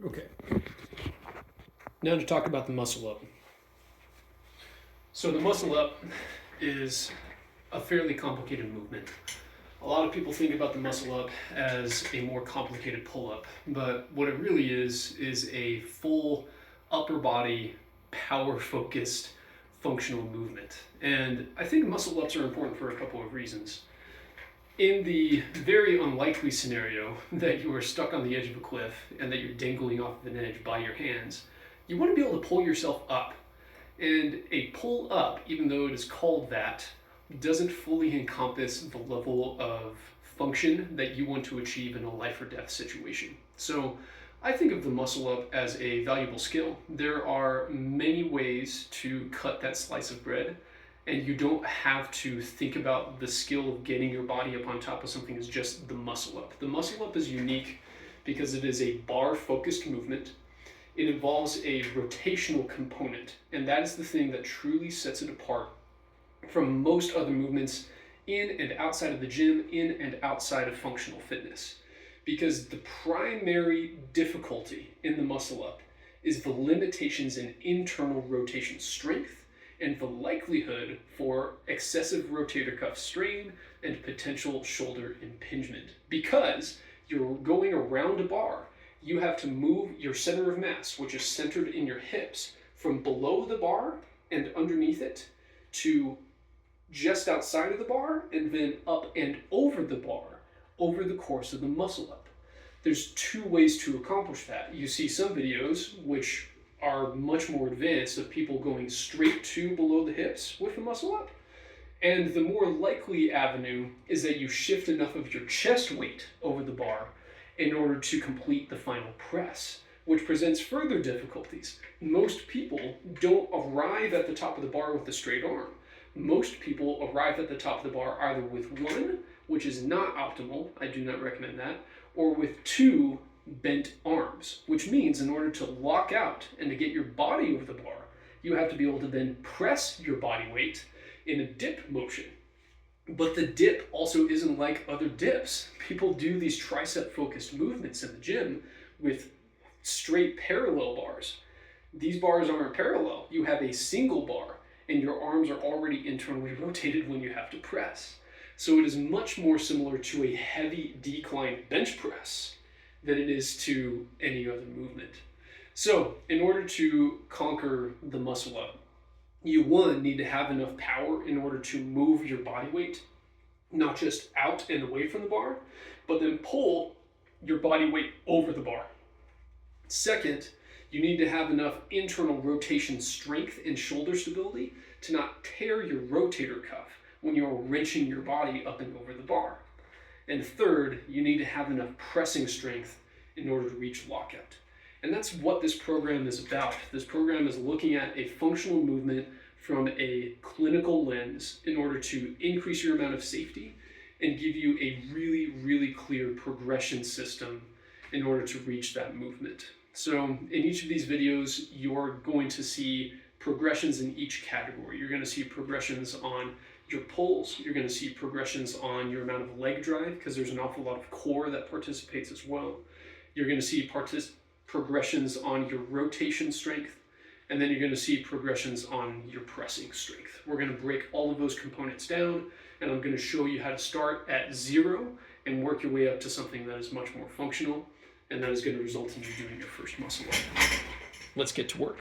Okay. Now to talk about the muscle up. So the muscle up is a fairly complicated movement. A lot of people think about the muscle up as a more complicated pull up, but what it really is a full upper body power focused functional movement. And I think muscle ups are important for a couple of reasons. In the very unlikely scenario that you are stuck on the edge of a cliff and that you're dangling off of an edge by your hands, you want to be able to pull yourself up. And a pull up, even though it is called that, doesn't fully encompass the level of function that you want to achieve in a life or death situation. So I think of the muscle up as a valuable skill. There are many ways to cut that slice of bread, and you don't have to think about the skill of getting your body up on top of something as just the muscle up. The muscle up is unique because it is a bar focused movement. It involves a rotational component, and that is the thing that truly sets it apart from most other movements in and outside of the gym, in and outside of functional fitness. Because the primary difficulty in the muscle up is the limitations in internal rotation strength and the likelihood for excessive rotator cuff strain and potential shoulder impingement. Because you're going around a bar, you have to move your center of mass, which is centered in your hips, from below the bar and underneath it to just outside of the bar and then up and over the bar over the course of the muscle up. There's two ways to accomplish that. You see some videos which are much more advanced of people going straight to below the hips with the muscle up. And the more likely avenue is that you shift enough of your chest weight over the bar in order to complete the final press, which presents further difficulties. Most people don't arrive at the top of the bar with a straight arm. Most people arrive at the top of the bar either with one, which is not optimal, I do not recommend that, or with two bent arms, which means in order to lock out and to get your body over the bar, you have to be able to then press your body weight in a dip motion. But the dip also isn't like other dips. People do these tricep focused movements in the gym with straight parallel bars. These bars aren't parallel. You have a single bar and your arms are already internally rotated when you have to press. So it is much more similar to a heavy decline bench press than it is to any other movement. So in order to conquer the muscle up, you need to have enough power in order to move your body weight, not just out and away from the bar, but then pull your body weight over the bar. Second, you need to have enough internal rotation strength and shoulder stability to not tear your rotator cuff when you're wrenching your body up and over the bar. And third, you need to have enough pressing strength in order to reach lockout. And that's what this program is about. This program is looking at a functional movement from a clinical lens in order to increase your amount of safety and give you a really, really clear progression system in order to reach that movement. So in each of these videos, you're going to see progressions in each category. You're going to see progressions on your pulls. You're going to see progressions on your amount of leg drive, because there's an awful lot of core that participates as well. You're going to see progressions on your rotation strength, and then you're going to see progressions on your pressing strength. We're going to break all of those components down, and I'm going to show you how to start at 0 and work your way up to something that is much more functional, and that is going to result in you doing your first muscle up. Let's get to work.